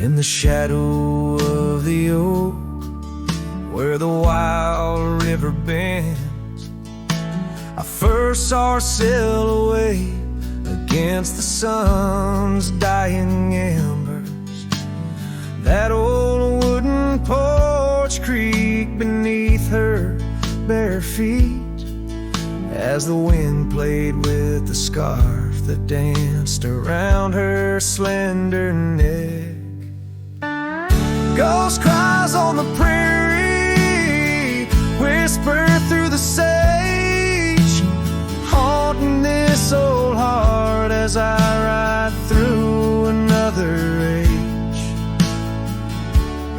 In the shadow of the oak, where the wild river bends, I first saw her silhouette against the sun's dying embers. That old wooden porch creaked beneath her bare feet as the wind played with the scarf that danced around her slender neck. Ghost cries on the prairie whisper through the sage, haunting this old heart as I ride through another age.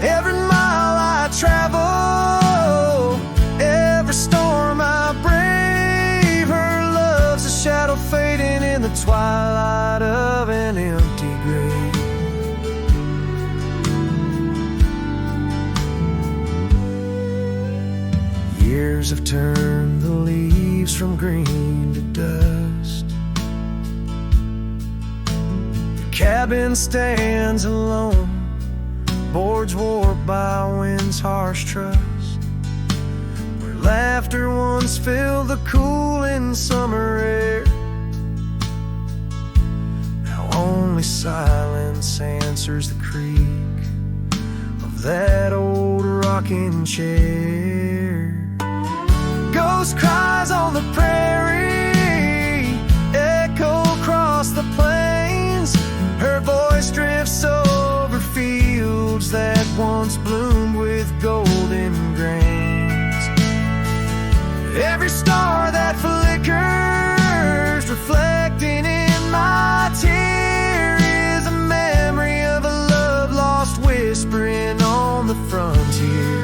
Every mile I travel, every storm I brave, her love's a shadow fading in the twilight of an empty grave. Years have turned the leaves from green to dust. The cabin stands alone, boards warped by wind's harsh trust, where laughter once filled the cooling summer air. Now only silence answers the creak of that old rocking chair. Ghost cries on the prairie echo across the plains. Her voice drifts over fields that once bloomed with golden grains. Every star that flickers, reflecting in my tear, is a memory of a love lost whispering on the frontier.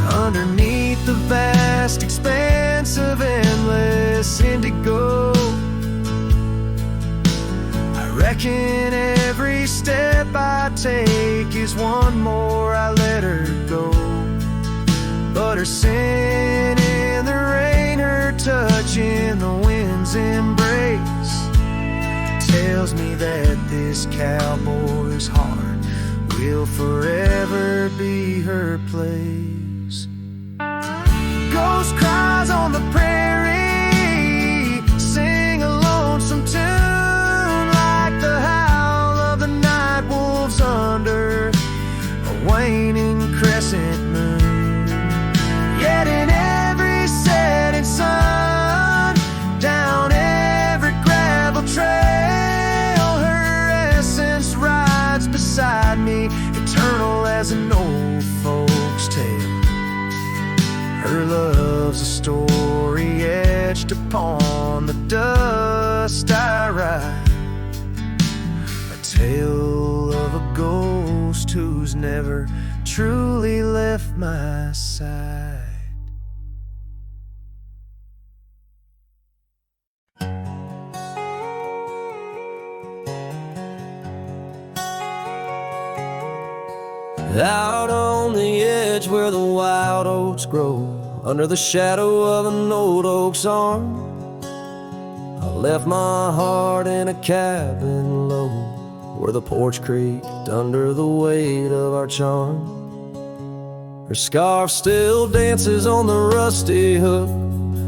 Underneath the vast expanse of endless indigo, I reckon every step I take is one more I let her go. But her sin in the rain, her touch in the wind's embrace, tells me that this cowboy's heart will forever be her place. Ghost cries on the prairie sing a lonesome tune, like the howl of the night wolves under a waning crescent moon. Yet in every setting sun, down every gravel trail, her essence rides beside me, eternal as an old folk's tale. Her love's a story etched upon the dust I write, a tale of a ghost who's never truly left my side. Out on the edge where the wild oats grow, under the shadow of an old oak's arm, I left my heart in a cabin low, where the porch creaked under the weight of our charm. Her scarf still dances on the rusty hook,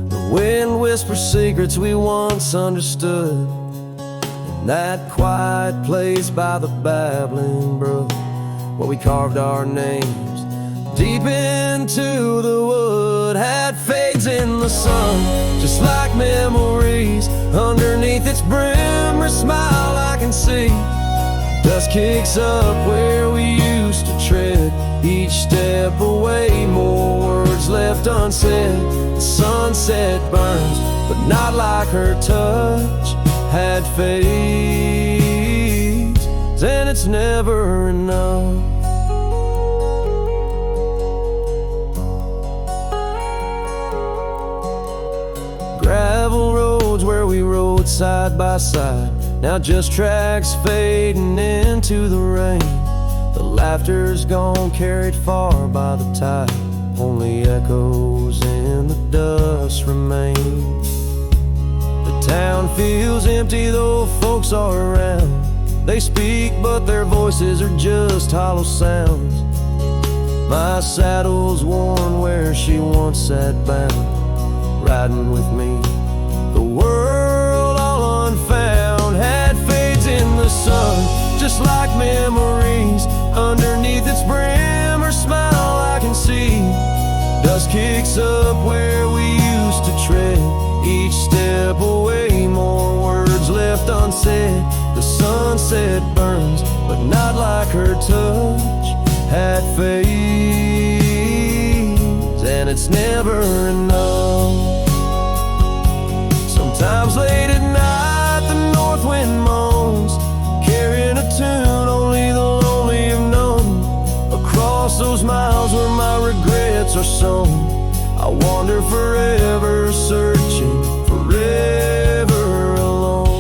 the wind whispers secrets we once understood, in that quiet place by the babbling brook, where we carved our names deep into the wood. Hat fades in the sun, just like memories. Underneath its brim, her smile I can see. Dust kicks up where we used to tread, each step away, more words left unsaid. The sunset burns, but not like her touch. Hat fades, and it's never enough. Gravel roads where we rode side by side, now just tracks fading into the rain. The laughter's gone, carried far by the tide, only echoes in the dust remain. The town feels empty though folks are around, They speak, but their voices are just hollow sounds. My saddle's worn where she once sat bound, riding with me, the world all unfound. Hat fades in the sun, just like memories. Underneath its brim, her smile I can see. Dust kicks up where we used to tread, each step away, more words left unsaid. The sunset burns, but not like her touch. Hat fades, and it's never enough. Sometimes late at night the north wind moans, carrying a tune only the lonely have known. Across those miles where my regrets are sown, I wander forever, searching, forever alone.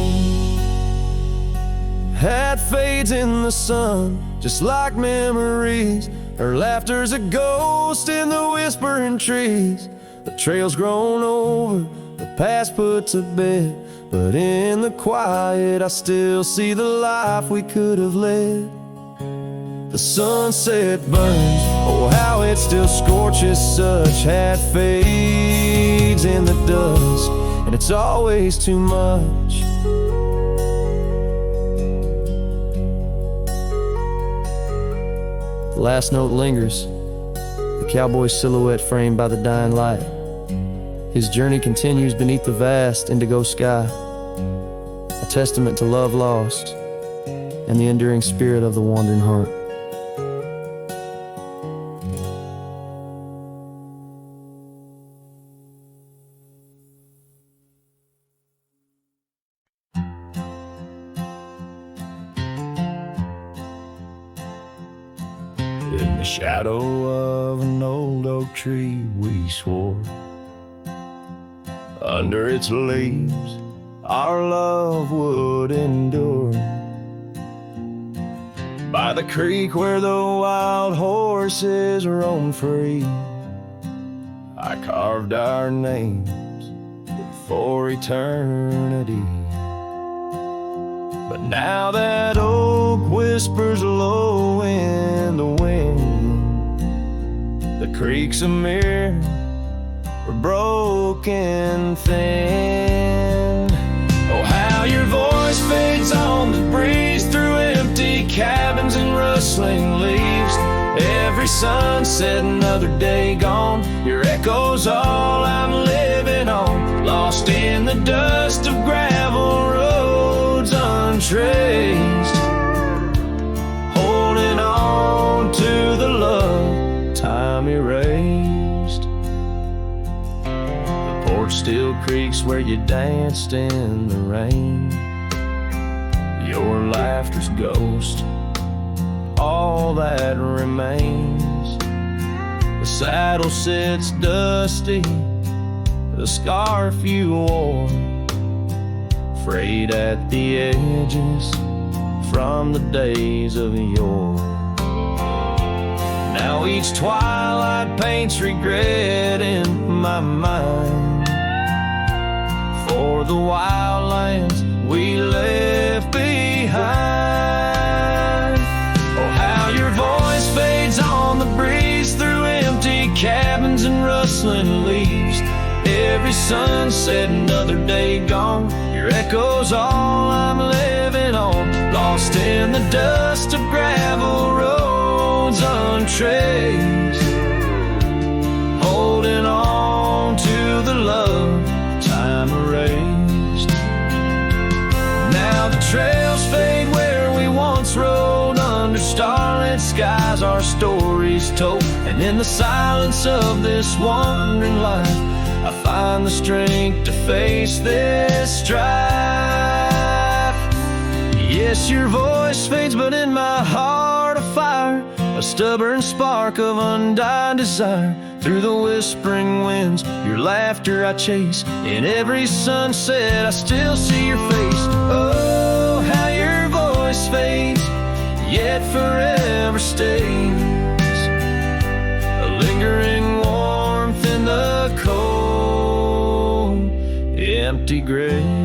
Hat fades in the sun, just like memories. Her laughter's a ghost in the whispering trees. The trail's grown over, the past put to bed, but in the quiet I still see the life we could have led. The sunset burns, oh how it still scorches such. Hat fades in the dusk, and it's always too much. The last note lingers, the cowboy's silhouette framed by the dying light. His journey continues beneath the vast indigo sky, a testament to love lost and the enduring spirit of the wandering heart. In the shadow of an old oak tree we swore, under its leaves our love would endure. By the creek where the wild horses roam free, I carved our names for eternity. But now that oak whispers low in the wind, the creek's a mirror, we're broken thin. Oh, how your voice fades on the breeze through empty cabins and rustling leaves. Every sunset, another day gone, your echo's all I'm living on. Lost in the dust of gravel roads untraced, holding on to the love time erased. The porch still creaks where you danced in the rain. Your laughter's ghost, all that remains. The saddle sits dusty, the scarf you wore, frayed at the edges from the days of yore. Now each twilight paints regret in my mind for the wild lands we left behind. Oh, how your voice fades on the breeze through empty cabins and rustling leaves. Every sunset, another day gone, your echo's all I'm living on. Lost in the dust of gravel roads untraced, holding on to the love time erased. Now the trails fade where we once rode, under starlit skies our stories told. And in the silence of this wandering life, I find the strength to face this strife. Yes, your voice fades, but in my heart a fire, a stubborn spark of undying desire. Through the whispering winds, your laughter I chase. In every sunset, I still see your face. Oh, how your voice fades, yet forever stays. A lingering warmth in the cold, empty graves.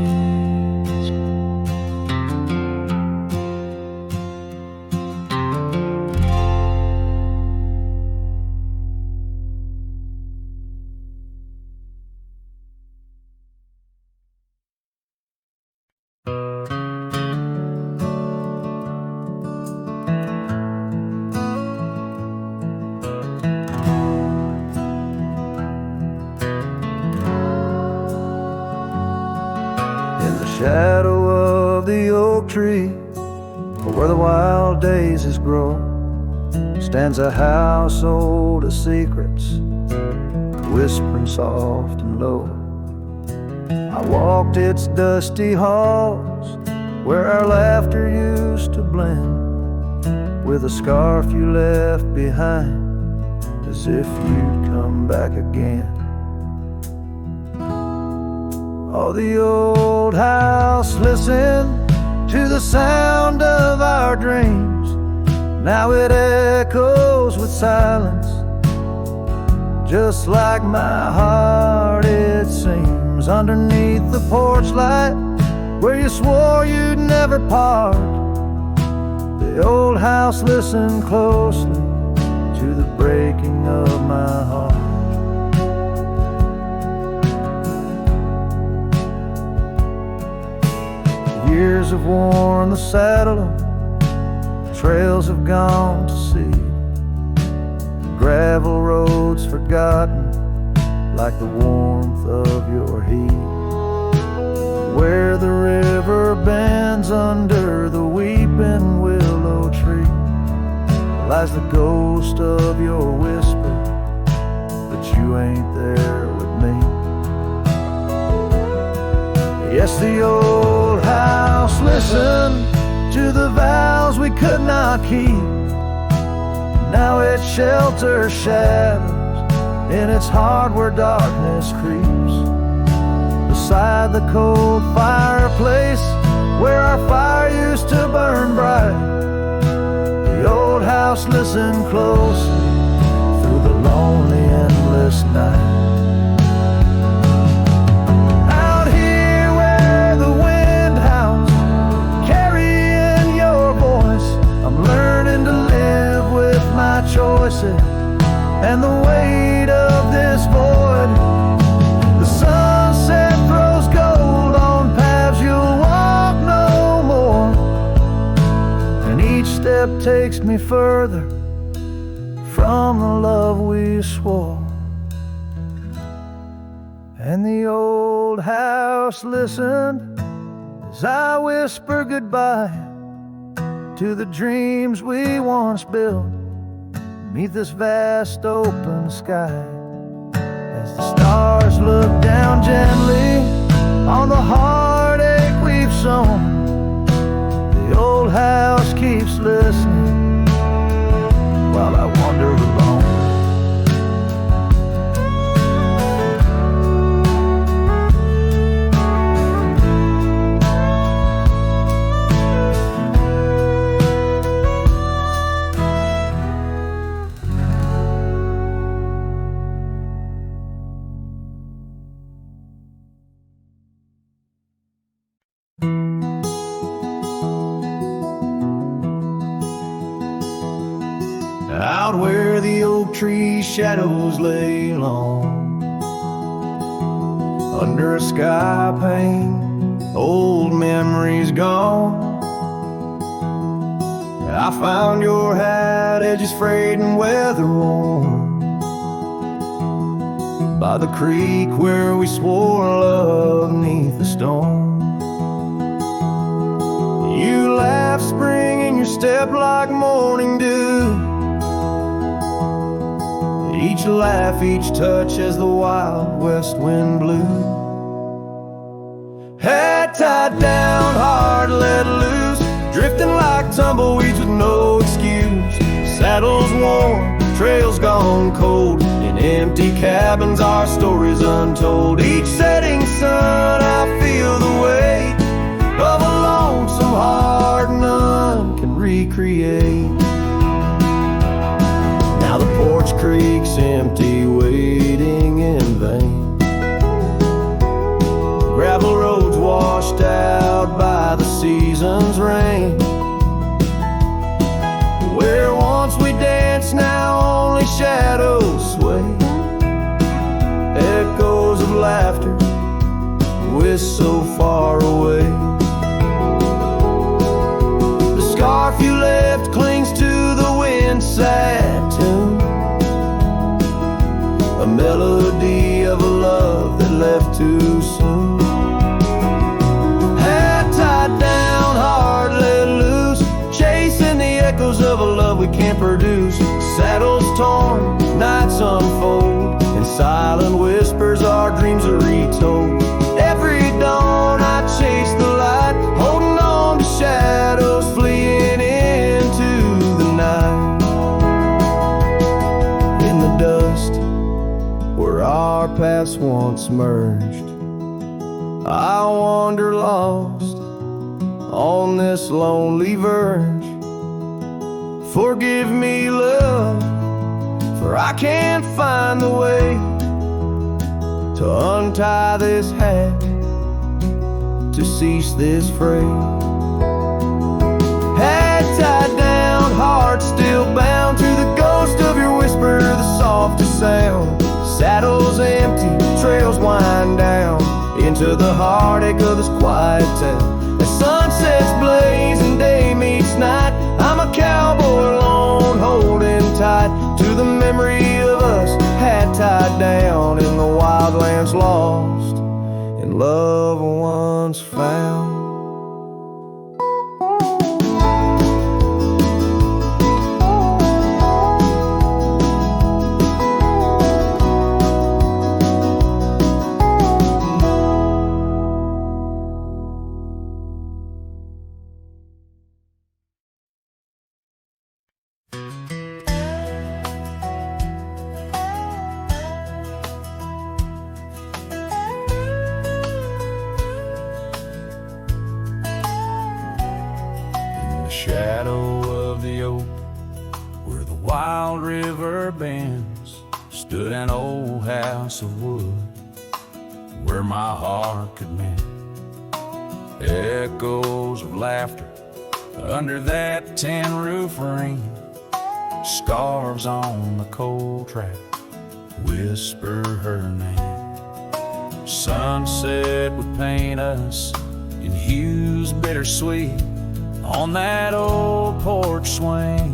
tree, where the wild daisies grow, stands a house old of secrets, whispering soft and low. I walked its dusty halls, where our laughter used to blend with a scarf you left behind, as if you'd come back again. Oh, the old house listened to the sound of our dreams. Now it echoes with silence, just like my heart it seems. Underneath the porch light, where you swore you'd never part, the old house listened closely to the breaking of my heart. Years have worn the saddle, trails have gone to seed, gravel roads forgotten like the warmth of your heat. Where the river bends under the weeping willow tree lies the ghost of your whisper, but you ain't there with me. Yes, the old house listened to the vows we could not keep. Now it shelters shadows in its heart where darkness creeps. Beside the cold fireplace where our fire used to burn bright, the old house listened closely through the lonely endless night. Out here where the wind howls, carrying your voice, I'm learning to live with my choices and the weight of this void. The sunset throws gold on paths you'll walk no more, and each step takes me further from the love we swore. And the old house listened as I whisper goodbye to the dreams we once built beneath this vast open sky. As the stars look down gently on the heartache we've sown, the old house keeps listening while I wander alone. Out where the oak tree shadows lay long, under a sky pane, old memories gone. I found your hat, edges frayed and weather worn, by the creek where we swore love neath the storm. You laughed spring in your step like morning dew, each laugh, each touch as the wild west wind blew. Head tied down, heart let loose, drifting like tumbleweeds with no excuse. Saddles worn, trails gone cold, in empty cabins our stories untold. Each setting sun I feel the weight of a lonesome heart none can recreate. Now the porch creak's empty, waiting in vain. Gravel roads washed out by the season's rain. Where once we danced, now only shadows sway. Echoes of laughter, we're so far away. The scarf you left clings to the wind's sad tune, a melody of a love that left too soon. Head tied down, heart told. Every dawn I chase the light, holding on to shadows, fleeing into the night. In the dust where our paths once merged, I wander lost on this lonely verge. Forgive me, love, for I can't find the way to untie this hat, to cease this fray. Hat tied down, heart still bound to the ghost of your whisper, the softest sound. Saddles empty, trails wind down into the heartache of this quiet town. As sunsets blaze and day meets night, I'm a cowboy alone, holding tight to the memory of us, hat tied down in the wildlands, lost in love once found. Shadow of the oak, where the wild river bends, stood an old house of wood, where my heart could mend. Echoes of laughter under that tin roof ring, scarves on the cold track whisper her name. Sunset would paint us in hues bittersweet on that old porch swing,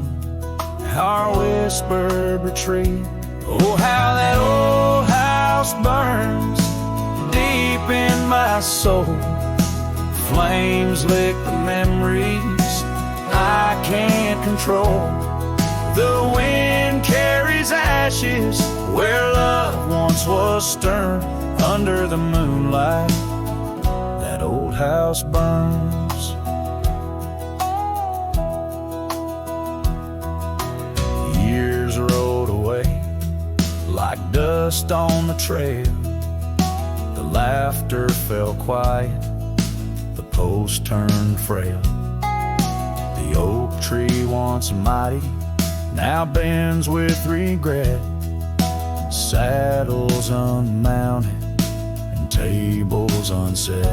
our whispered retreat. Oh, how that old house burns deep in my soul. Flames lick the memories I can't control. The wind carries ashes where love once was stern. Under the moonlight, that old house burns. Like dust on the trail, the laughter fell quiet, the post turned frail. The oak tree once mighty now bends with regret. Saddles unmounted and tables unset.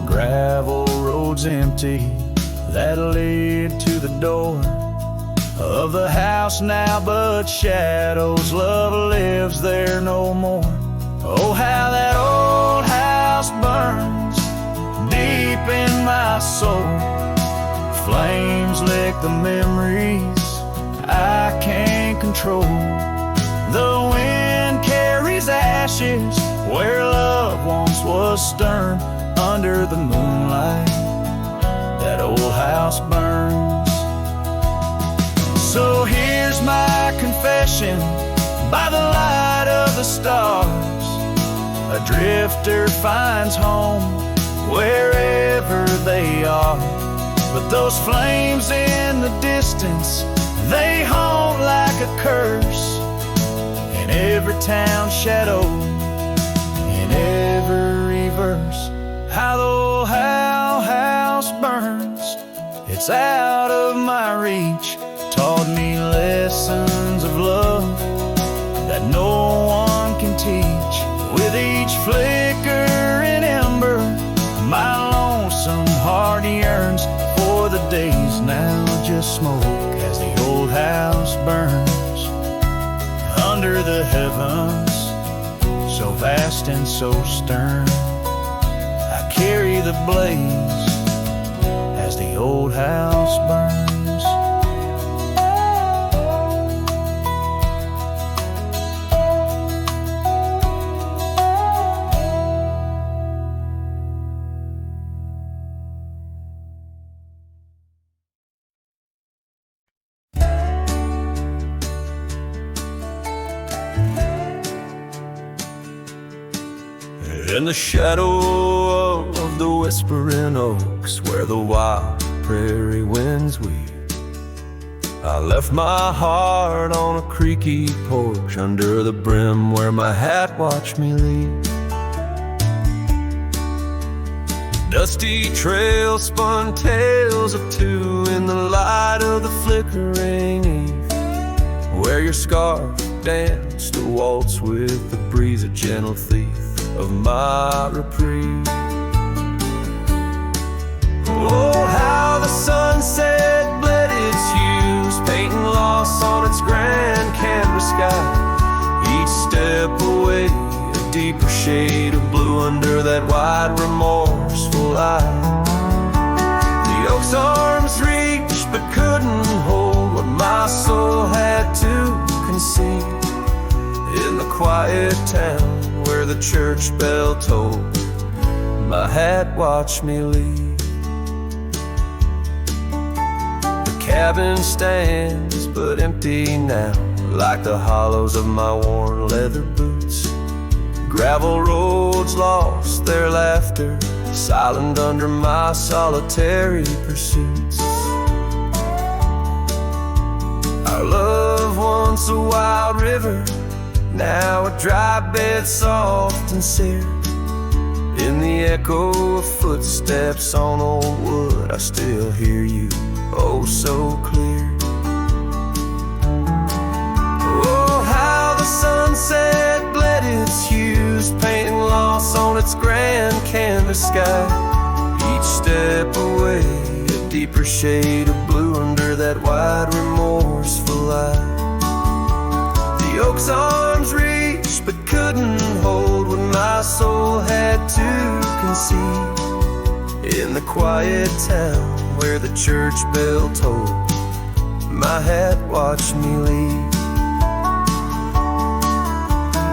Gravel roads empty that lead to the door of the house now, but shadows, love lives there no more. Oh, how that old house burns deep in my soul. Flames lick the memories I can't control. The wind carries ashes where love once was stern. Under the moonlight, that old house burns. So here's my confession by the light of the stars. A drifter finds home wherever they are. But those flames in the distance, they haunt like a curse. In every town shadow, in every verse, how the old house burns. It's out of my reach. Taught me lessons of love that no one can teach. With each flickering ember, my lonesome heart yearns for the days now just smoke as the old house burns. Under the heavens, so vast and so stern, I carry the blaze as the old house burns. In the shadow of the whispering oaks, where the wild prairie winds weep, I left my heart on a creaky porch under the brim where my hat watched me leave. Dusty trail spun tales of two in the light of the flickering eve, where your scarf danced a waltz with the breeze, a gentle thief of my reprieve. Oh, how the sunset bled its hues, painting loss on its grand canvas sky. Each step away, a deeper shade of blue under that wide remorseful eye. The oak's arms reached but couldn't hold what my soul had to concede. In the quiet town where the church bell tolled, my hat watched me leave. The cabin stands but empty now, like the hollows of my worn leather boots. Gravel roads lost their laughter, silent under my solitary pursuits. Our love, once a wild river, now a dry bed soft and seared. In the echo of footsteps on old wood, I still hear you, oh so clear. Oh, how the sunset bled its hues, painting loss on its grand canvas sky. Each step away, a deeper shade of blue under that wide remorseful eye. The oak's arms reached but couldn't hold what my soul had to concede. In the quiet town where the church bell tolled, my hat watched me leave.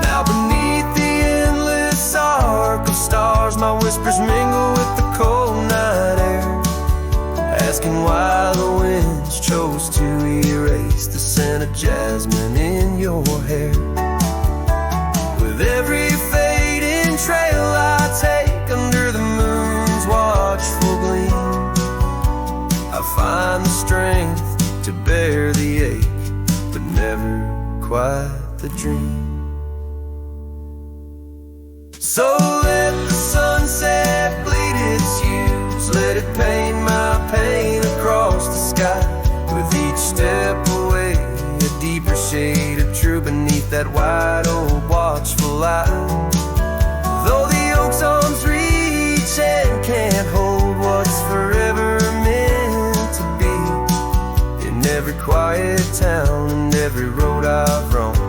Now beneath the endless arc of stars, my whispers mingle with the cold night air, asking why the winds chose to erase the scent of jasmine in your hair. With every fading trail I take under the moon's watchful gleam, I find the strength to bear the ache, but never quite the dream. So let the sunset bleed its hues, let it paint my pain across the sky. With each step away, a deeper shade of true beneath that wide old watchful eye. Though the oak's arms reach and can't hold what's forever meant to be, in every quiet town and every road I've roamed,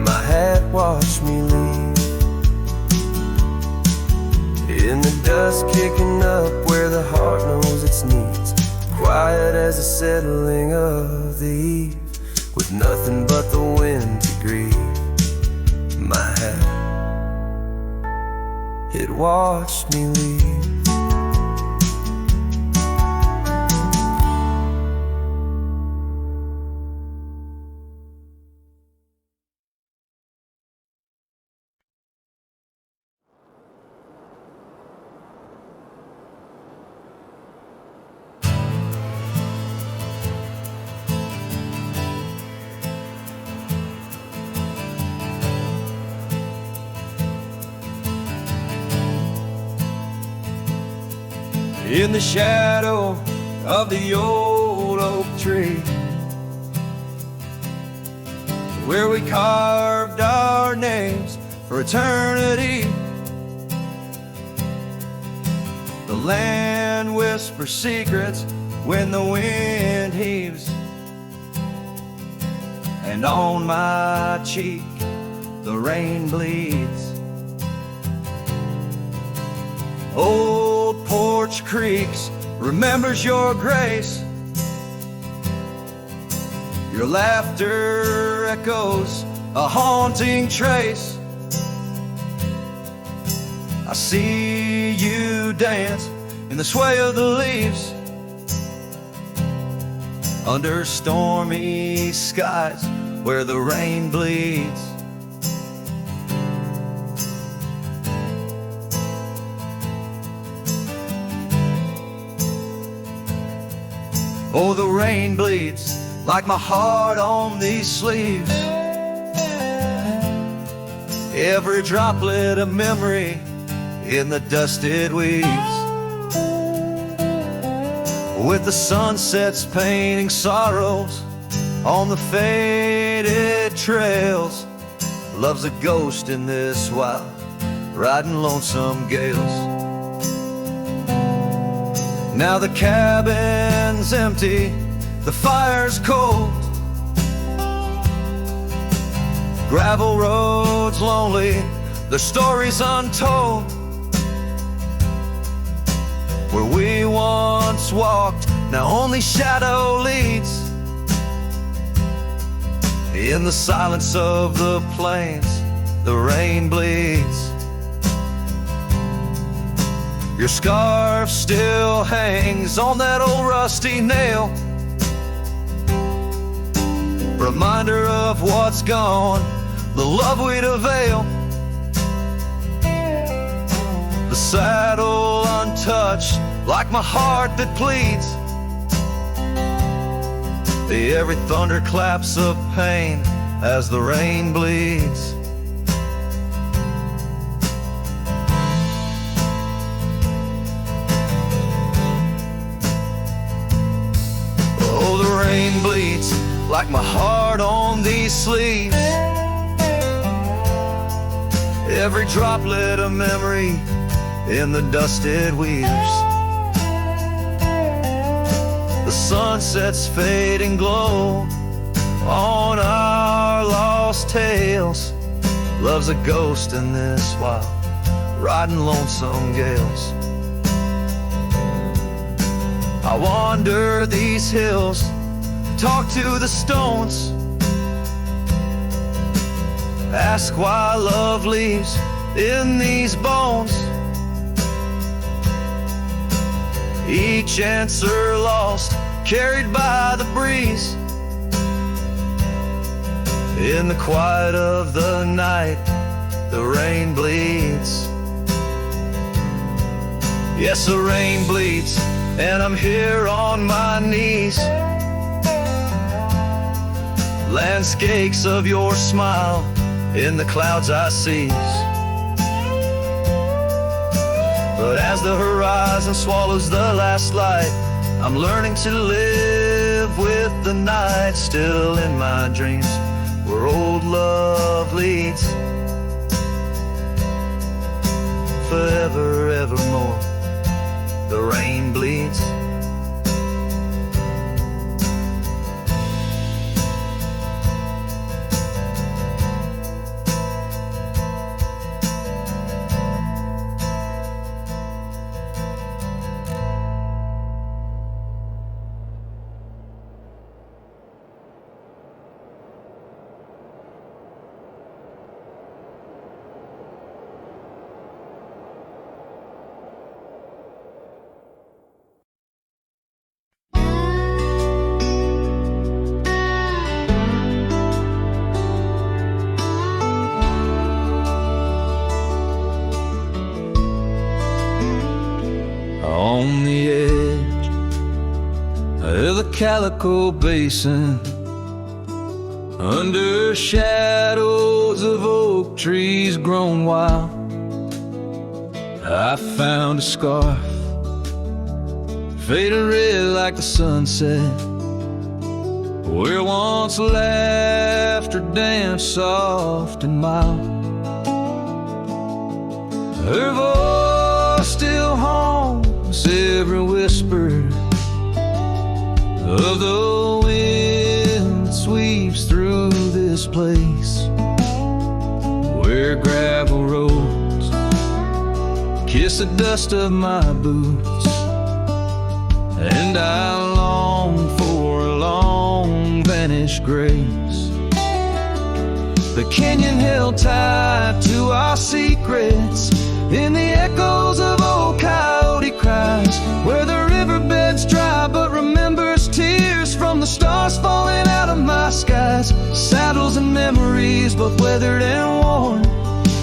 my hat watched me leave. In the dust kicking up where the heart knows its needs, quiet as the settling of the eve, with nothing but the wind to grieve, my hat, it watched me leave. In the shadow of the old oak tree, where we carved our names for eternity, the land whispers secrets when the wind heaves, and on my cheek the rain bleeds. Old porch creaks remembers your grace, your laughter echoes a haunting trace. I see you dance in the sway of the leaves, under stormy skies where the rain bleeds. Oh, the rain bleeds like my heart on these sleeves. Every droplet of memory in the dusted weeds. With the sunsets painting sorrows on the faded trails. Love's a ghost in this wild, riding lonesome gales. Now the cabin's empty, the fire's cold. Gravel roads lonely, the stories untold. Where we once walked, now only shadow leads. In the silence of the plains, the rain bleeds. Your scarf still hangs on that old rusty nail. Reminder of what's gone, the love we'd avail. The saddle untouched, like my heart that pleads. Every thunder claps of pain as the rain bleeds. Oh, the rain bleeds like my heart on these sleeves. Every droplet of memory in the dusted weaves. The sunset's fading glow on our lost tales. Love's a ghost in this wild, riding lonesome gales. I wander these hills, talk to the stones, ask why love leaves in these bones. Each answer lost, carried by the breeze. In the quiet of the night, the rain bleeds. Yes, the rain bleeds, and I'm here on my knees. Landscapes of your smile in the clouds I seize. But as the horizon swallows the last light, I'm learning to live with the night. Still in my dreams, where old love leads. Forever, evermore, the rain bleeds. On the edge of the Calico Basin, under shadows of oak trees grown wild, I found a scarf faded red like the sunset, where once laughter danced soft and mild. Her voice still haunts every whisper of the wind that sweeps through this place, where gravel roads kiss the dust of my boots, and I long for a long vanished grace. The canyon held tight to our secrets in the echoes of old coyote cries, where the riverbed's dry but remembers tears from the stars falling out of my skies. Saddles and memories, both weathered and worn,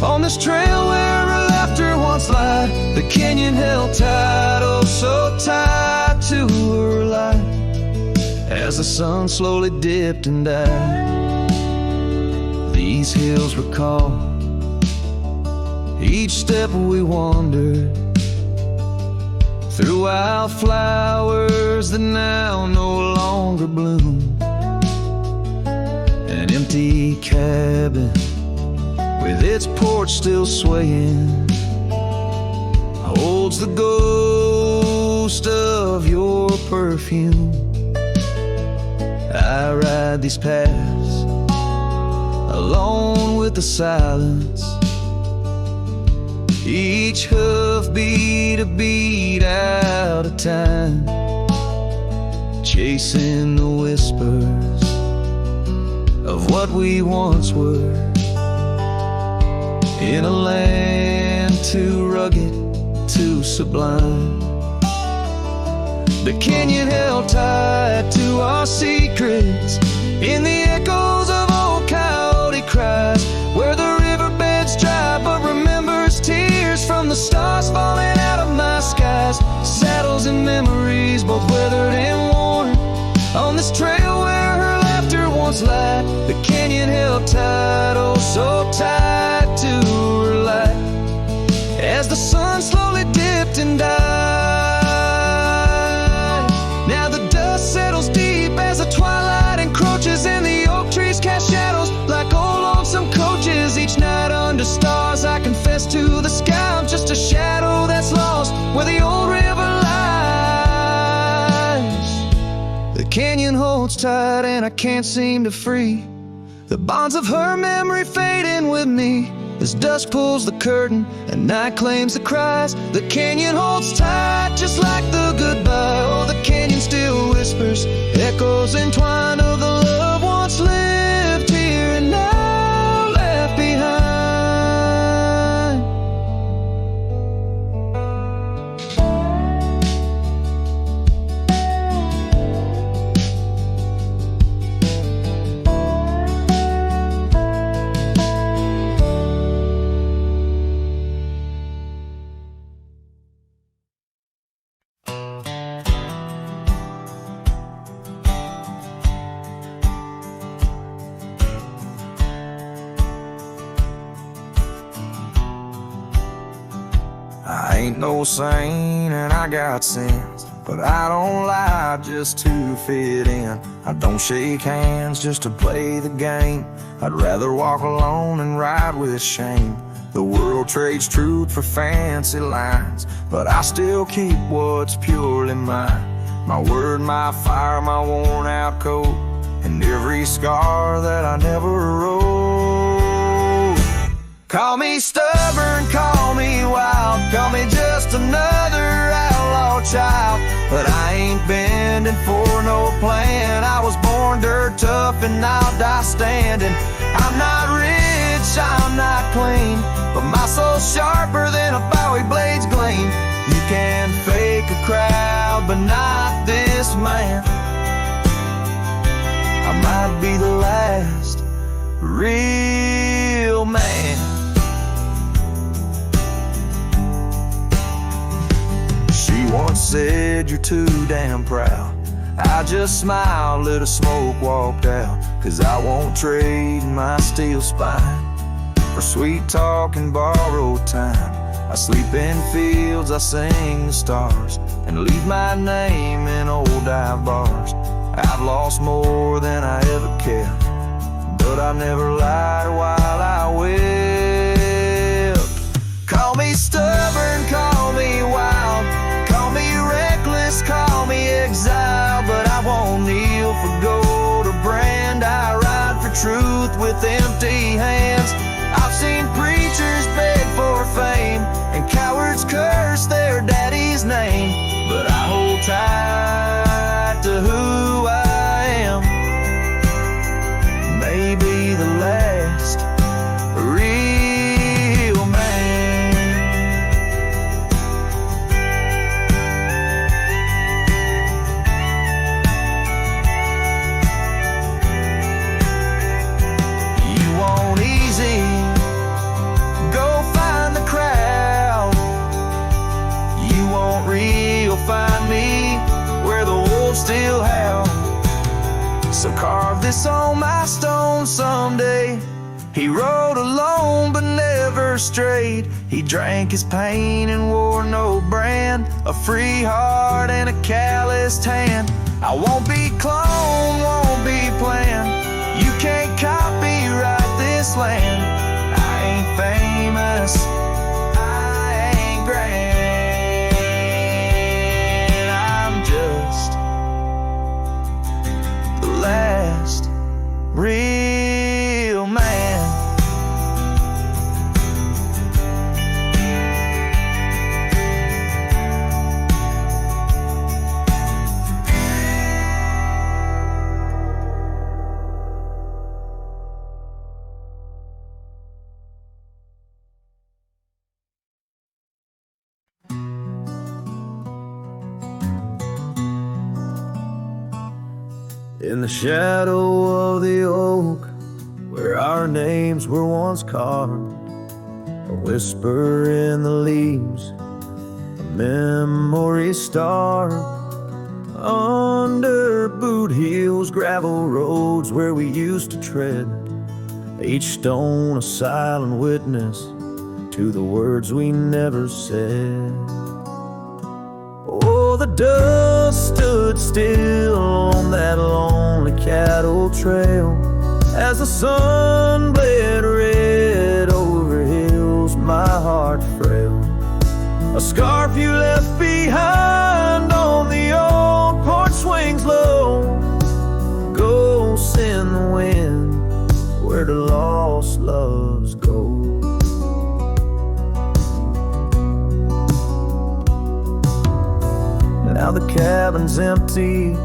on this trail where her laughter once lied. The canyon held tight, oh so tight to her light. as the sun slowly dipped and died. These hills recall each step we wandered through wildflowers that now no longer bloom. An empty cabin with its porch still swaying holds the ghost of your perfume. I ride these paths alone with the silence, each hoofbeat a beat out of time, chasing the whispers of what we once were, in a land too rugged, too sublime. The canyon held tight to our secrets in the echoes of old coyote cries, where the riverbed's dry but remembers tears from the stars falling out of my skies. Saddles and memories, both weathered and worn, on this trail where her laughter once lied. The canyon held tight, oh so tight to her light, as the sun slowly dipped and died. Now the dust settles deep as the twilight encroaches, and the oak trees cast shadows like old lonesome coaches. Each night under stars I confess to the sky I'm just a shadow that's lost where the old river lies. The canyon holds tight and I can't seem to free the bonds of her memory fading with me, as dusk pulls the curtain and night claims the cries. The canyon holds tight just like the goodbye. Oh, the canyon still whispers echoes entwined of the love once lived here and now left behind. I ain't no saint and I got sins, but I don't lie just to fit in. I don't shake hands just to play the game. I'd rather walk alone and ride with shame. The world trades truth for fancy lines, but I still keep what's purely mine. My word, my fire, my worn out coat, and every scar that I never wrote. Call me stubborn, call me wild, call me just another outlaw child, but I ain't bending for no plan. I was born dirt tough and I'll die standing. I'm not rich, I'm not clean, but my soul's sharper than a Bowie blade's gleam. You can fake a crowd, but not this man. I might be the last real man. She once said, you're too damn proud. I just smiled, lit a smoke, walked out, 'cause I won't trade my steel spine for sweet talk and borrowed time. I sleep in fields, I sing the stars, and leave my name in old dive bars. I've lost more than I ever kept, but I never lied while I wept. Call me stubborn, call me wild, call me reckless, call me exile, but I won't kneel for gold or brand. I ride for truth with empty hands. I've seen preachers beg for fame and cowards curse their daddy's name, but I hold tight to who I am. Maybe the last real man. You won't this on my stone someday. He rode alone but never strayed. He drank his pain and wore no brand, a free heart and a calloused hand. I won't be cloned, won't be planned. You can't copyright this land. I ain't famous, I ain't grand. I'm just the last real man. In the shadow of the oak, where our names were once carved, a whisper in the leaves, a memory star. Under boot heels, gravel roads where we used to tread, each stone a silent witness to the words we never said. Oh, the dust stood still on that lonely cattle trail as the sun bled red over hills my heart frail. A scarf you left behind on the old porch swings low, ghosts in the wind where the lost loves go. Now the cabin's empty,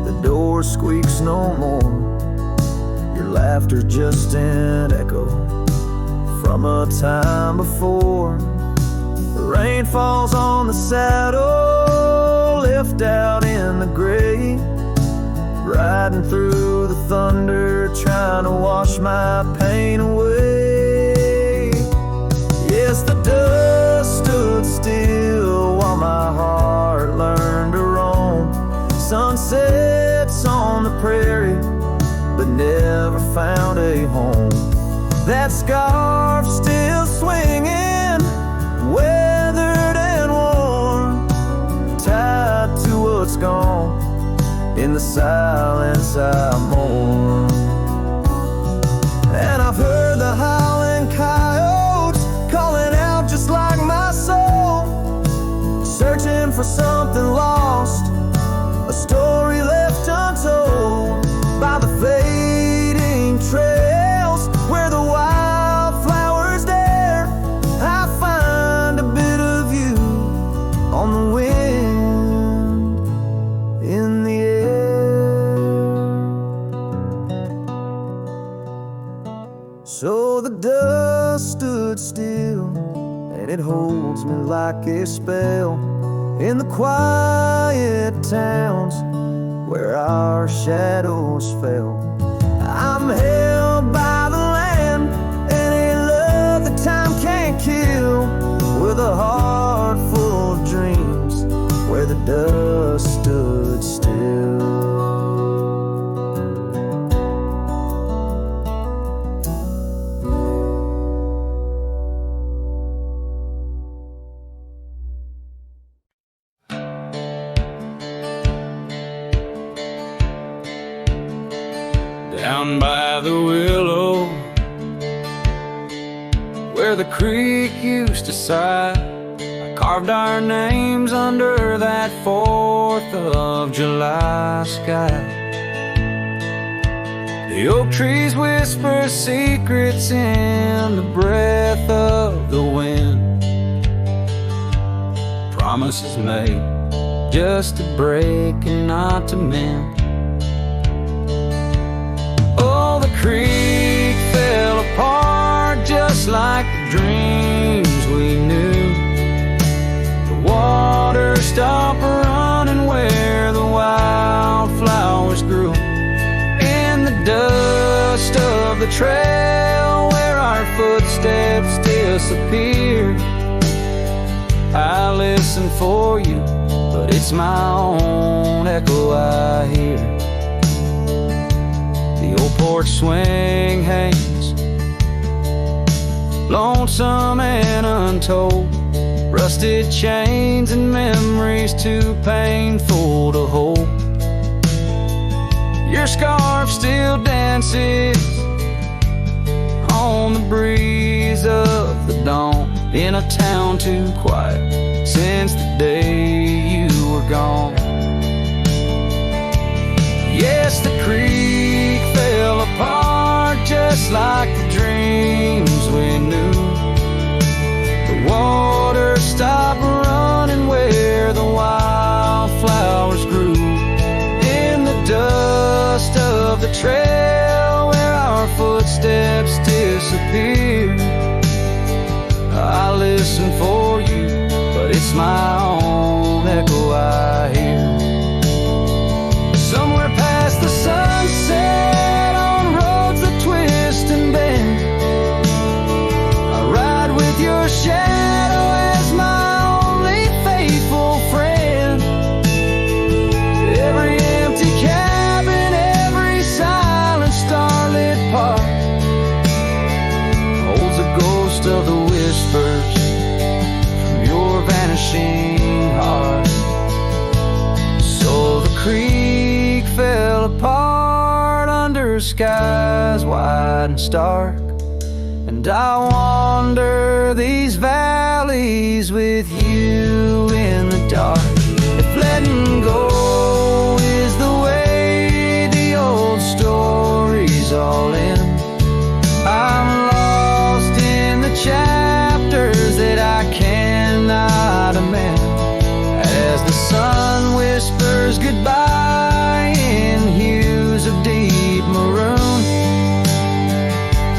the door squeaks no more. Your laughter's just an echo from a time before. The rain falls on the saddle, left out in the gray, riding through the thunder, trying to wash my pain away. Yes, the dust stood still while my heart learned to roam. Sunsets on the prairie, but never found a home. That scarf still swinging, weathered and worn, tied to what's gone. In the silence I mourn. And I've heard the howling coyotes calling out just like my soul, searching for something lost, a story left untold by the fading trails where the wildflowers dare. I find a bit of you on the wind, in the air. So the dust stood still, and it holds me like a spell in the quiet towns where our shadows fell. I'm held by the land and a love that time can't kill, with a heart full of dreams where the dust stood still. Down by the willow, where the creek used to sigh, I carved our names under that 4th of July sky. The oak trees whisper secrets in the breath of the wind, promises made just to break and not to mend. The creek fell apart just like the dreams we knew. The water stopped running where the wildflowers grew. In the dust of the trail where our footsteps disappeared, I listen for you, but it's my own echo I hear. porch swing hangs, lonesome and untold. Rusted chains and memories too painful to hold. Your scarf still dances on the breeze of the dawn, in a town too quiet since the day you were gone. Yes, the creek fell apart just like the dreams we knew. The water stopped running where the wildflowers grew. In the dust of the trail where our footsteps disappeared, I listen for you, but it's my own echo I hear. Somewhere past the sunset, on roads that twist and bend, I ride with your shadow as my only faithful friend. Every empty cabin, every silent starlit park holds a ghost of the whispers from your vanishing heart. So the creek fell apart under skies wide and stark, and I wander these valleys with you in the dark. If letting go is the way the old stories all end, I'm lost in the chapters that I cannot amend. As the sun whispers goodbye in hues of deep maroon,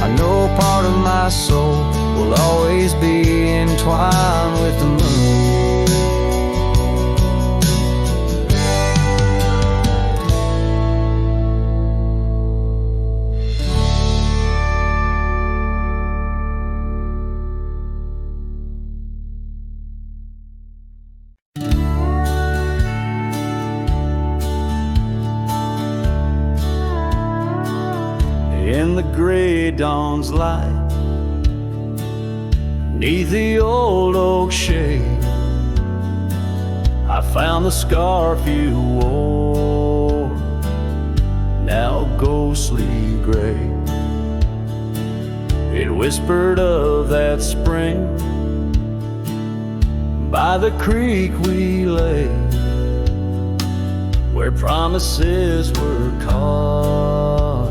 I know part of my soul will always be entwined with the moon. In the gray dawn's light, 'neath the old oak shade, I found the scarf you wore, now ghostly gray. It whispered of that spring by the creek we lay, where promises were caught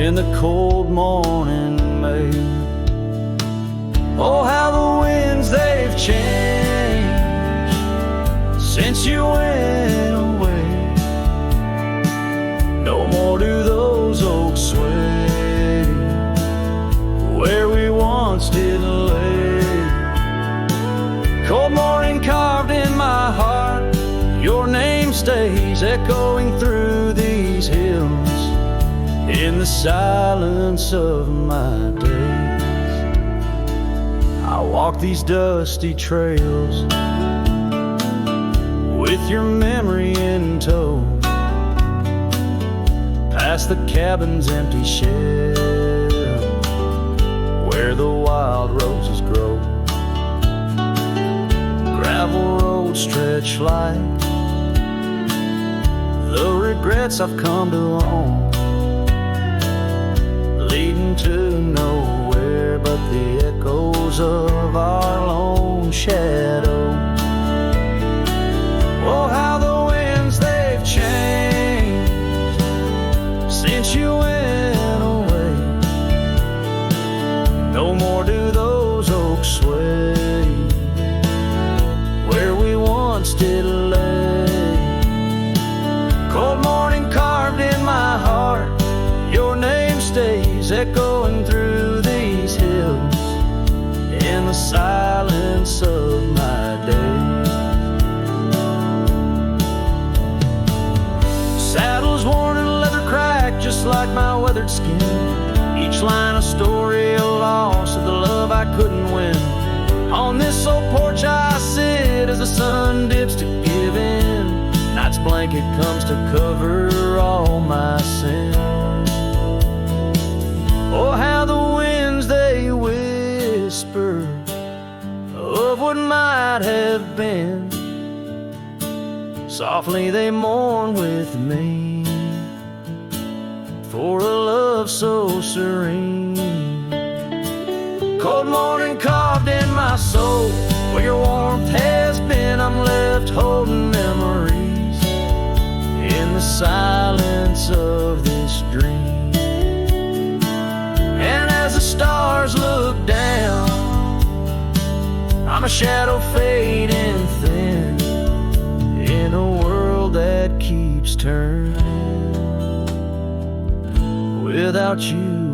in the cold morning May. Oh, how the winds they've changed since you went away. No more do those oaks sway where we once did lay. Cold morning carved in my heart, your name stays echoing through these hills in the silence of my days. I walk these dusty trails with your memory in tow, past the cabin's empty shell where the wild roses grow. Gravel roads stretch like the regrets I've come to own, leading to nowhere but the echoes of our lone shadow. Oh, how the winds they've changed since you went away. No more do those oaks sway where we once did lay. Cold morning carved in my heart, your name stays echoing through these hills in the silence of my days. Saddles worn and leather cracked just like my weathered skin, each line a story, a loss of the love I couldn't win. On this old porch I sit as the sun dips to give in, night's blanket comes to cover all my sins. have been. Softly they mourn with me for a love so serene. Cold morning carved in my soul, where your warmth has been. I'm left holding memories in the silence of this dream. And as the stars look down, I'm a shadow fading thin in a world that keeps turning without you.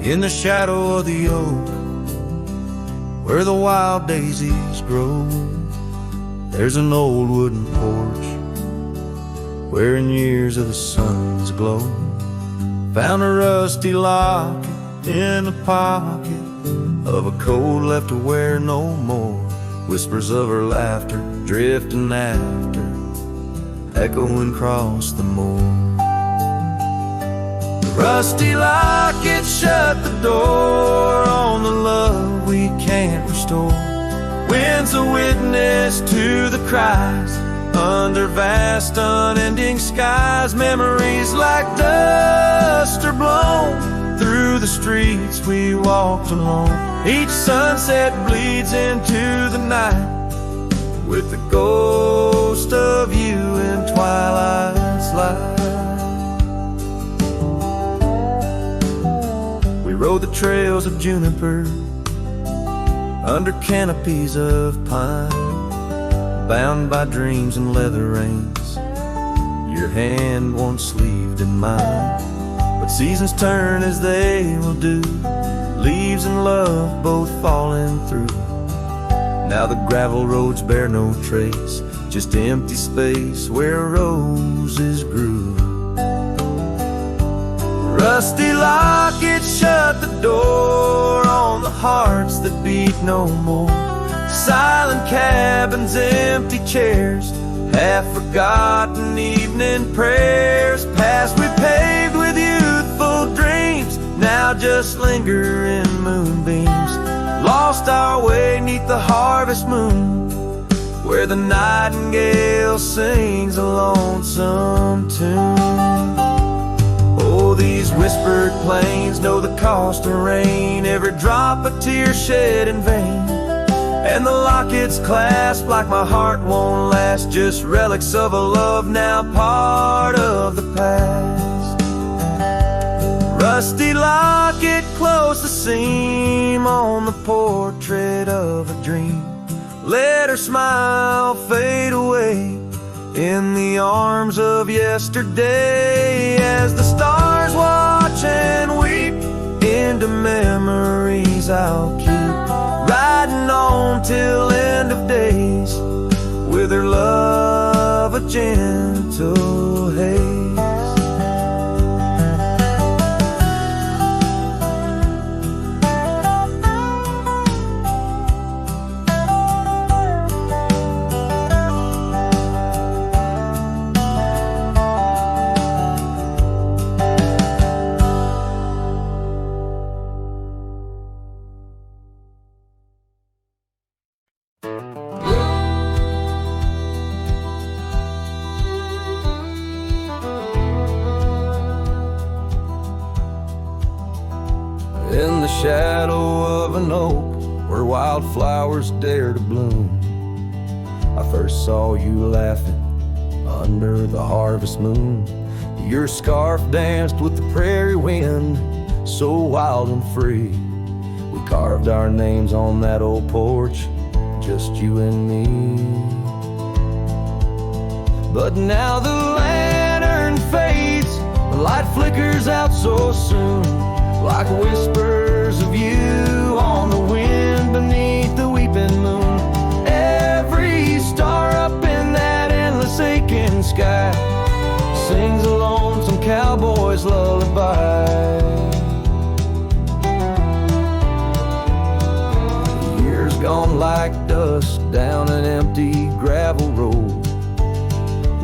In the shadow of the oak, where the wild daisies grow, there's an old wooden porch where in years of the sun's glow found a rusty locket in the pocket of a coat left to wear no more. Whispers of her laughter drifting after, echoing across the moor. Rusty locket shut the door on the love we can't restore. Wind's a witness to the cries under vast unending skies. Memories like dust are blown through the streets we walked alone. Each sunset bleeds into the night with the ghost of you in twilight's light. We rode the trails of juniper under canopies of pine, bound by dreams and leather reins, your hand once sleeved in mine. But seasons turn as they will do, leaves and love both falling through. Now the gravel roads bear no trace, just empty space where roses grew. Rusty locket shut the door on the hearts that beat no more. Silent cabins, empty chairs, half-forgotten evening prayers. Past we paved with youthful dreams, now just linger in moonbeams. Lost our way 'neath the harvest moon, where the nightingale sings a lonesome tune. Oh, these whispered plains know the cost of rain, every drop a tear shed in vain. And the locket's clasp like my heart won't last, just relics of a love now part of the past. Rusty locket, close the seam on the portrait of a dream. Let her smile fade away in the arms of yesterday, as the stars watch and weep into memories I'll keep, riding on till end of days with her love a gentle haze. In the shadow of an oak where wildflowers dare to bloom, I first saw you laughing under the harvest moon. Your scarf danced with the prairie wind, so wild and free. We carved our names on that old porch, just you and me. But now the lantern fades, the light flickers out so soon, like whispers of you on the wind beneath the weeping moon. Every star up in that endless aching sky sings a lonesome cowboy gone like dust down an empty gravel road.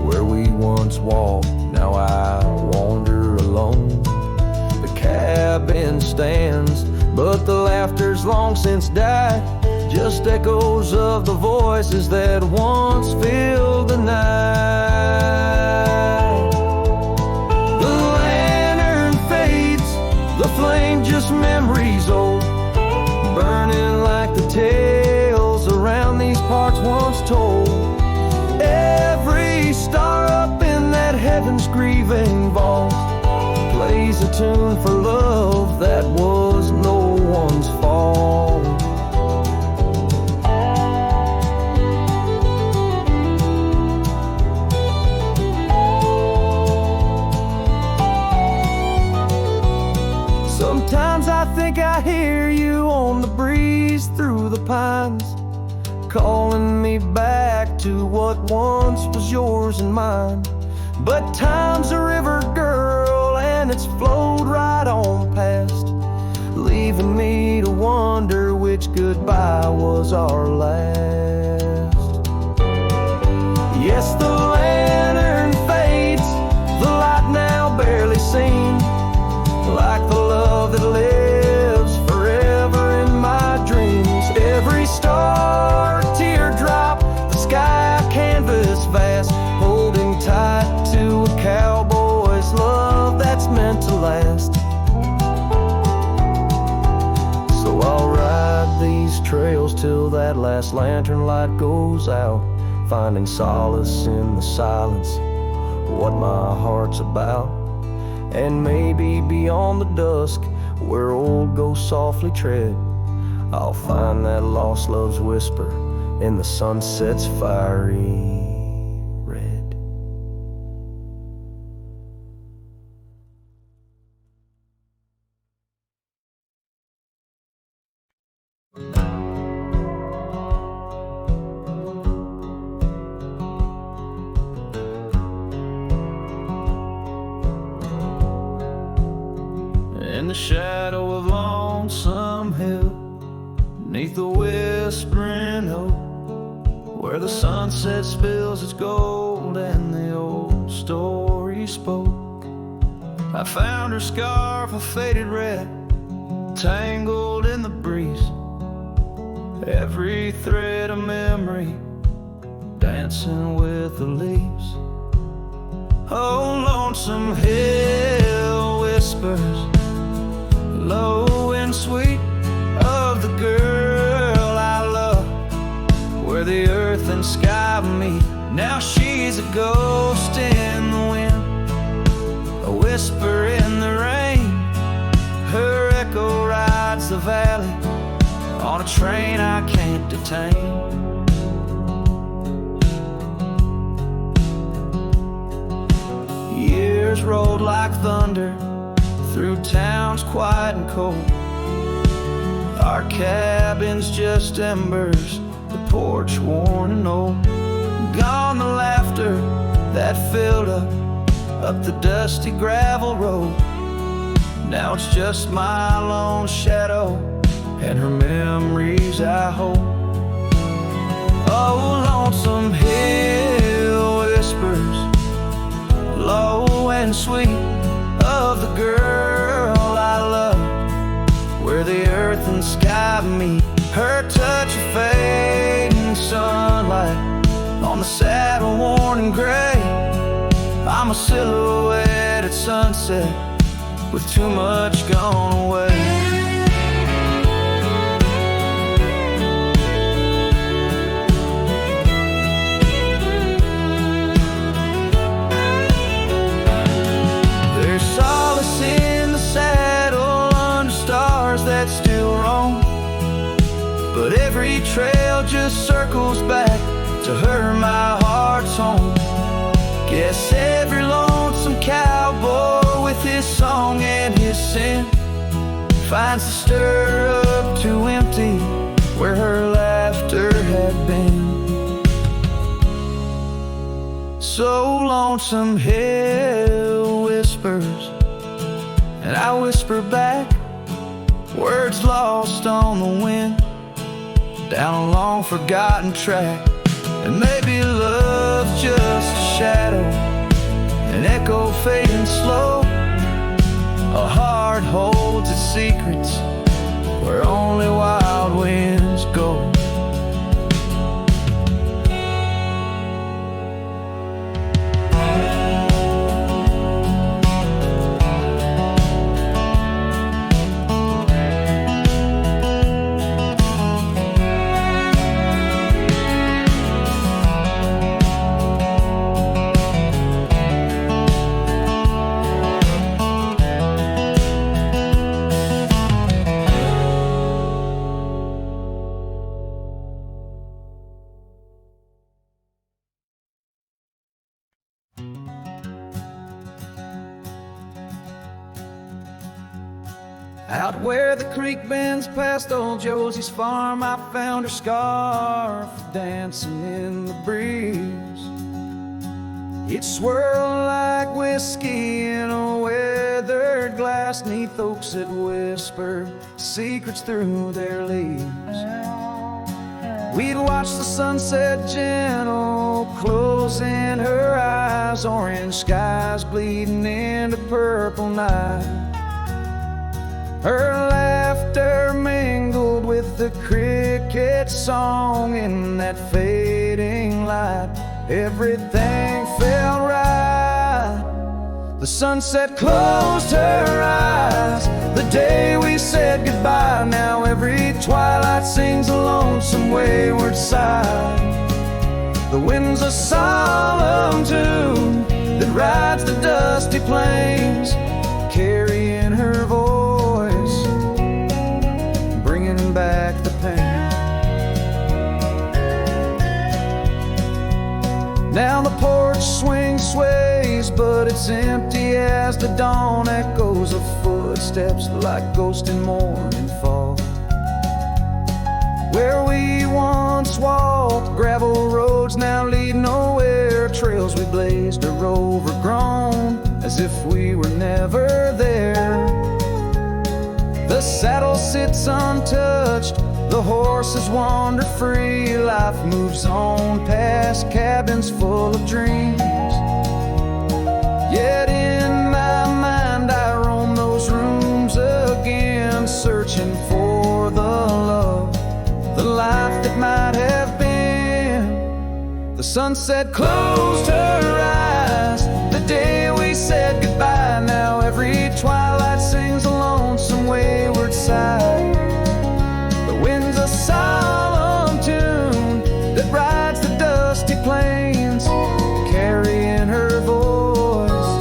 Where we once walked, now I wander alone. The cabin stands, but the laughter's long since died. Just echoes of the voices that once filled the night. The lantern fades, the flame just memories old, burning like the tales around these parts once told. Every star up in that heaven's grieving vault plays a tune for love that was no one's fault. Sometimes I think I hear you on the breeze through the pines, calling me back to what once was yours and mine. But time's a river, girl, and it's flowed right on past, leaving me to wonder which goodbye was our last. Yes, the lantern fades, the light now barely seen, like the love that lives forever in my dreams. Every star a teardrop, the sky a canvas vast, holding tight to a cowboy's love that's meant to last. So I'll ride these trails till that last lantern light goes out, finding solace in the silence, what my heart's about. And maybe beyond the dusk, where old ghosts softly tread, I'll find that lost love's whisper in the sunset's fiery red. In the shadow of Lonesome Hill, neath the whispering oak, where the sunset spills its gold and the old story spoke, I found her scarf of faded red, tangled in the breeze, every thread of memory dancing with the leaves. Oh, Lonesome Hill whispers, low and sweet, of the girl I love, where the earth and sky meet. Now she's a ghost in the wind, a whisper in the rain. Her echo rides the valley on a train I can't detain. Years rolled like thunder through towns quiet and cold. Our cabin's just embers, the porch worn and old. Gone the laughter that filled up the dusty gravel road. Now it's just my lone shadow and her memories I hold. Oh, Lonesome Hill whispers, low and sweet, of the girl I love, where the earth and sky meet. Her touch of fading sunlight on the saddle worn and gray. I'm a silhouette at sunset with too much gone away. Solace in the saddle under stars that still roam, but every trail just circles back to her, my heart's home. Guess every lonesome cowboy with his song and his sin finds the stirrup too empty where her laughter had been. So Lonesome Hill whispers, and I whisper back, words lost on the wind. down a long forgotten track. And maybe love's just a shadow, an echo fading slow. A heart holds its secrets where only wild winds go. Out where the creek bends past old Josie's farm, I found her scarf dancing in the breeze. It swirled like whiskey in a weathered glass, 'neath oaks that whispered secrets through their leaves. We'd watch the sunset gentle, closing her eyes, orange skies bleeding into purple night. Her laughter mingled with the cricket song in that fading light. Everything felt right. The sunset closed her eyes the day we said goodbye. Now every twilight sings a lonesome wayward sigh. The wind's a solemn tune that rides the dusty plains, carrying her voice, back the pain. Now the porch swing sways, but it's empty as the dawn echoes of footsteps like ghosts in morning fall. Where we once walked, gravel roads now lead nowhere. Trails we blazed are overgrown, as if we were never there. The saddle sits untouched, the horses wander free. Life moves on past cabins full of dreams. Yet in my mind I roam those rooms again, searching for the love, the life that might have been. The sunset closed her eyes the day we said goodbye. Now every twilight sings a lonesome wayward sigh. The wind's a solemn tune that rides the dusty plains, carrying her voice,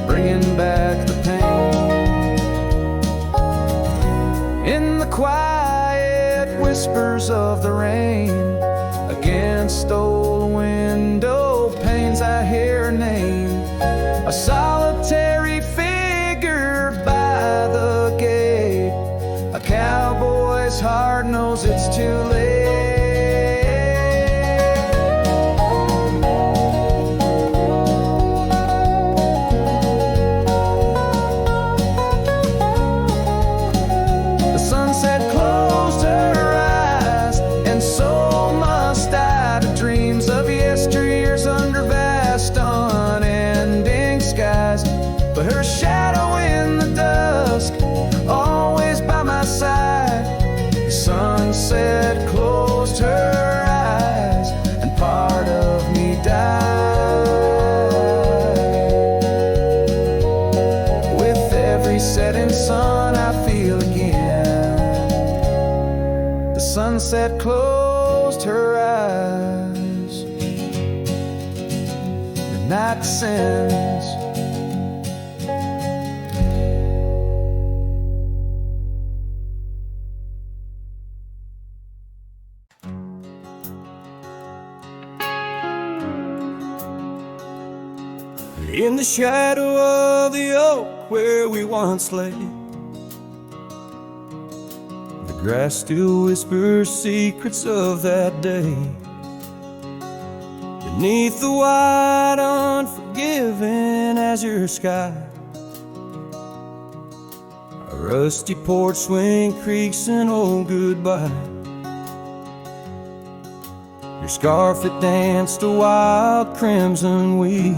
bringing back the pain. In the quiet whispers of the rain, against old window panes I hear her name, a solitary figure by the gate. A cowboy's heart knows it's too late. The sunset closed her eyes, and so must I, to dreams of yesteryears under vast unending skies. But her shadow in the dusk, always by my side. The sunset closed her eyes, and part of me died. With every setting sun I feel again. The sunset closed her eyes. The night descends. In the shadow of the oak where we once lay, the grass still whispers secrets of that day. Beneath the wide, unforgiving azure sky, a rusty porch swing creaks an old goodbye. Your scarf it danced a wild crimson weave,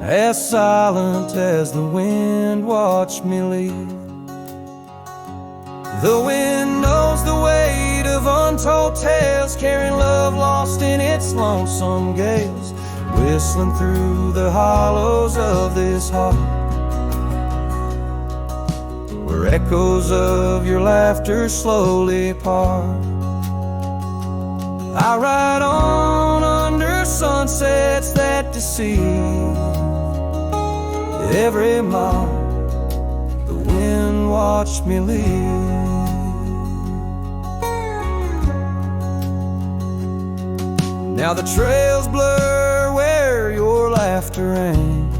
as silent as the wind watched me leave. The wind knows the weight of untold tales, carrying love lost in its lonesome gales, whistling through the hollows of this heart, where echoes of your laughter slowly part. I ride on under sunsets that deceive. Every mile the wind watched me leave. Now the trails blur where your laughter rang.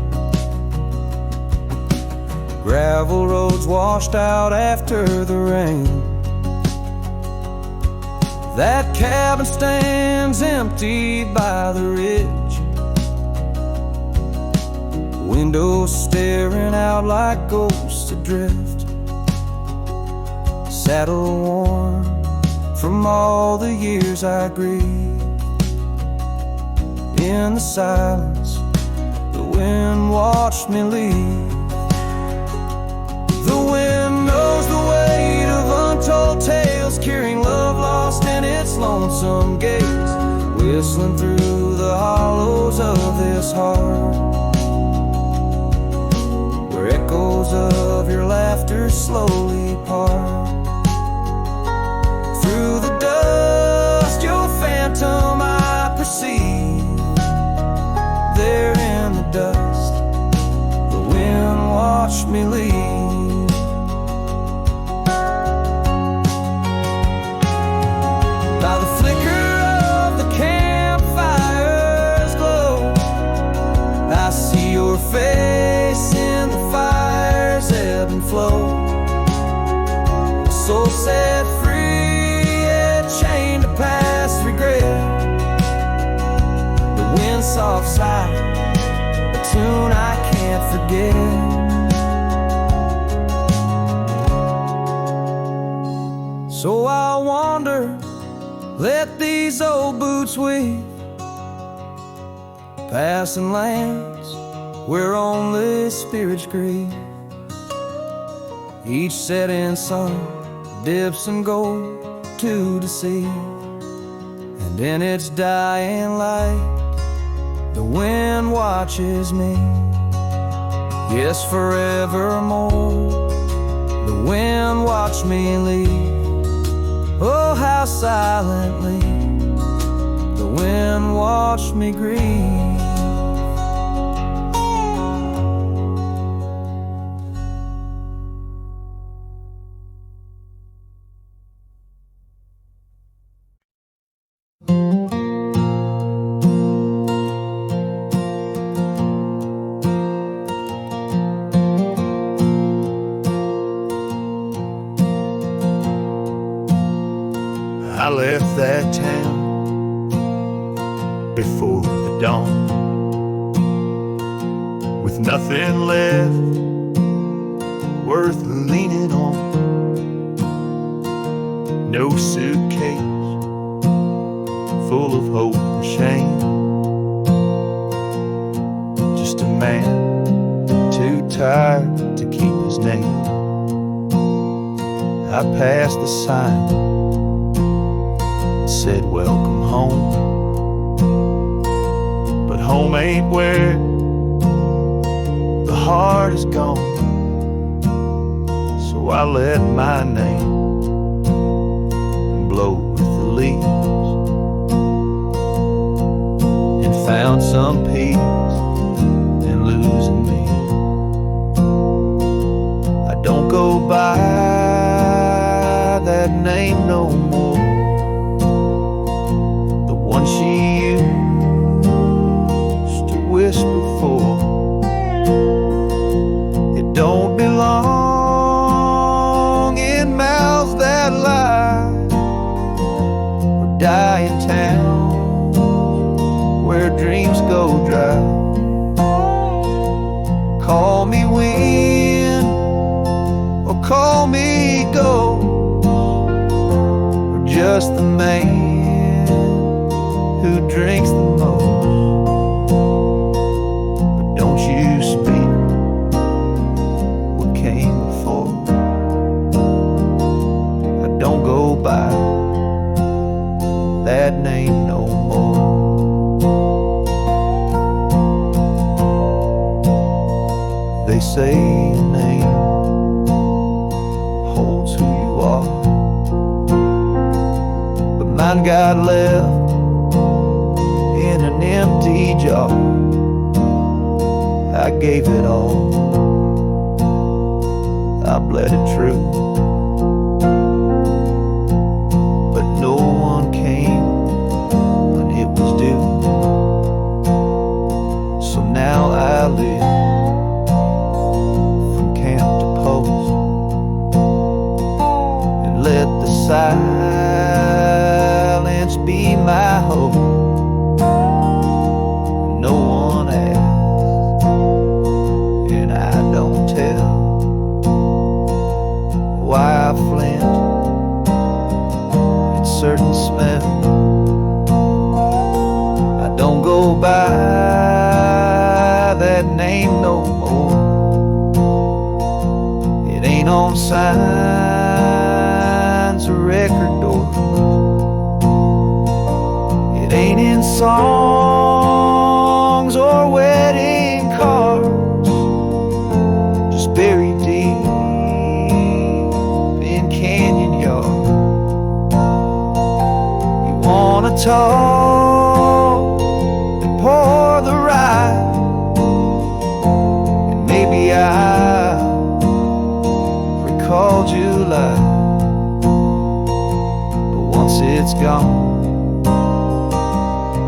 Gravel roads washed out after the rain. That cabin stands empty by the ridge, windows staring out like ghosts adrift, saddle worn from all the years I grieved. In the silence, the wind watched me leave. The wind knows the weight of untold tales, carrying love lost in its lonesome gaze, whistling through the hollows of this heart, where echoes of your laughter slowly part. Through the dust, your phantom I perceive. There in the dust, the wind watched me leave. By the flicker of the campfire's glow, I see your face in the fire's ebb and flow. A soul set free, yet chained to past regret. The wind's soft sigh, a tune I can't forget. So I wander, let these old boots weave, passing lands where only spirits grieve. Each setting sun dips in gold to deceive, and in its dying light the wind watches me. Yes, forevermore the wind watched me leave. Oh, how silently the wind watched me grieve. I left that town before the dawn, with nothing left worth leaning on. No suitcase full of hope and shame, just a man too tired to keep his name. I passed the sign, said welcome home, but home ain't where the heart is gone. So I let my name blow with the leaves, and found some peace in losing me. I don't go by that name no more, she used to whisper for. It don't belong in mouths that lie, or die in towns where dreams go dry. Call me wind or call me ghost, or just the man who drinks the most. But don't you speak what came before. I don't go by that name no more. They say your name holds who you are, but mine got left in an empty jar. I gave it all, I bled it true, but no one came when it was due. So now I live from camp to post, and let the silence be my hope. No one asks, and I don't tell why I flint at certain smells. I don't go by that name no more. It ain't on signs or record doors. It ain't in songs or wedding cards. Just buried deep in canyon yards. You wanna talk and pour the rye, and maybe I recall July, but once it's gone,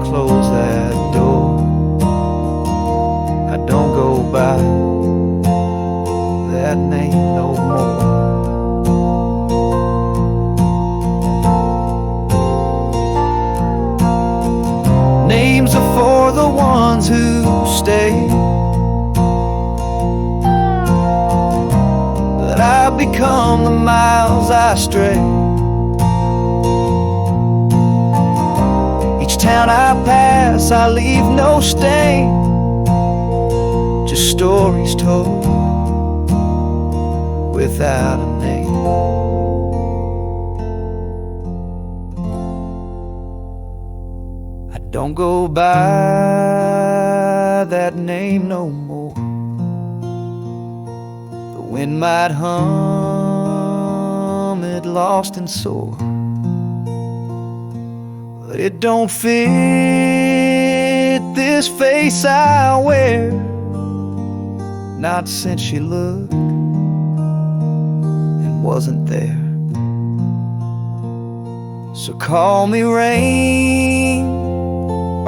close that door. I don't go by that name no more. Names are for the ones who stay, but I've become the miles I stray. Each town I pass, I leave no stain, just stories told without a name. I don't go by that name no more. The wind might hum it lost and sore, but it don't fit this face I wear, not since she looked and wasn't there. So call me rain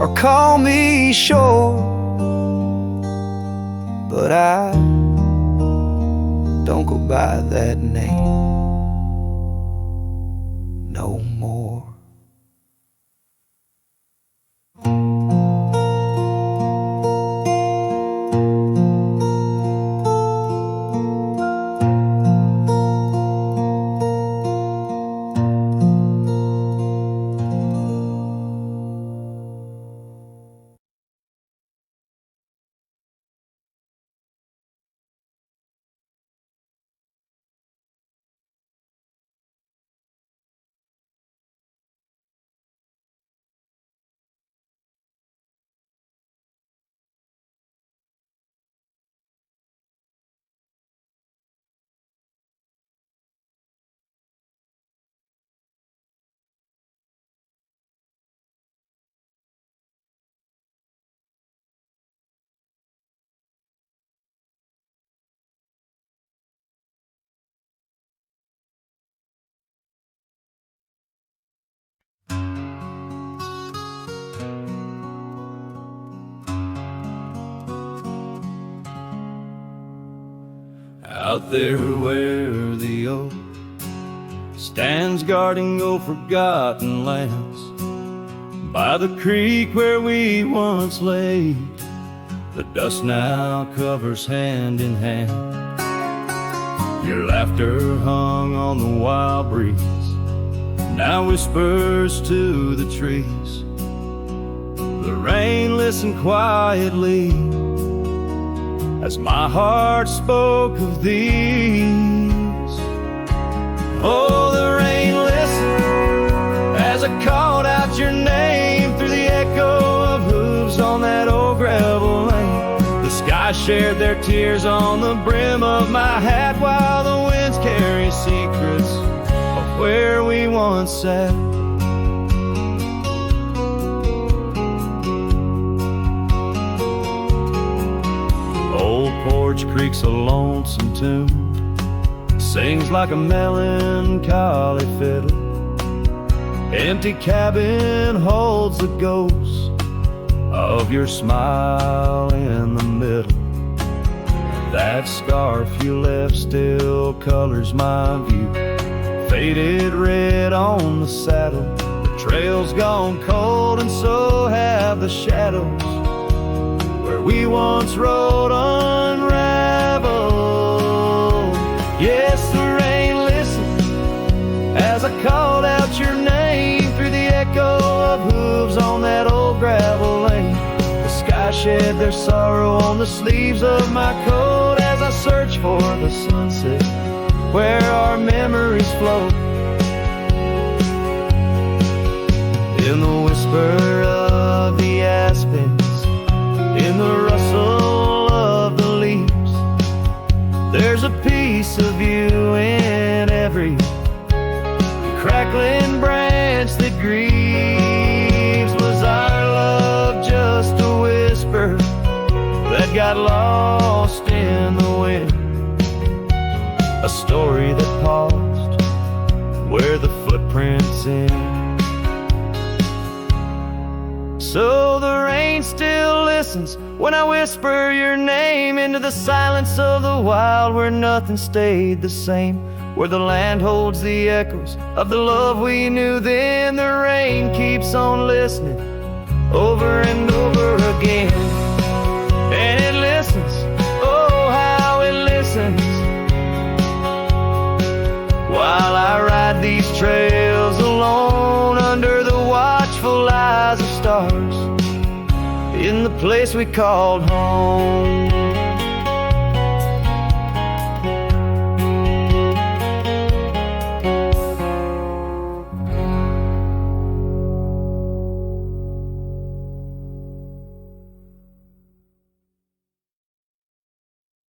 or call me shore, but I don't go by that name no more. Out there where the oak stands guarding old forgotten lands, by the creek where we once lay, the dust now covers hand in hand. Your laughter hung on the wild breeze, now whispers to the trees. The rain listened quietly as my heart spoke of these. Oh, the rain listened as I called out your name through the echo of hooves on that old gravel lane. The sky shared their tears on the brim of my hat while the winds carry secrets of where we once sat. Old Porch Creek's a lonesome tune, sings like a melancholy fiddle. Empty cabin holds the ghost of your smile in the middle. That scarf you left still colors my view, faded red on the saddle. The trail's gone cold and so have the shadows where we once rode unraveled. Yes, the rain listened as I called out your name through the echo of hooves on that old gravel lane. The sky shed their sorrow on the sleeves of my coat as I search for the sunset where our memories float. In the whisper of the aspens, in the rustle of the leaves, there's a piece of you in every crackling branch that grieves. Was our love just a whisper that got lost in the wind? A story that paused where the footprints end. So the rain still listens when I whisper your name into the silence of the wild where nothing stayed the same, where the land holds the echoes of the love we knew then. The rain keeps on listening over and over again, and it listens, oh how it listens, while I ride these trails alone under the watchful eyes of stars in the place we called home.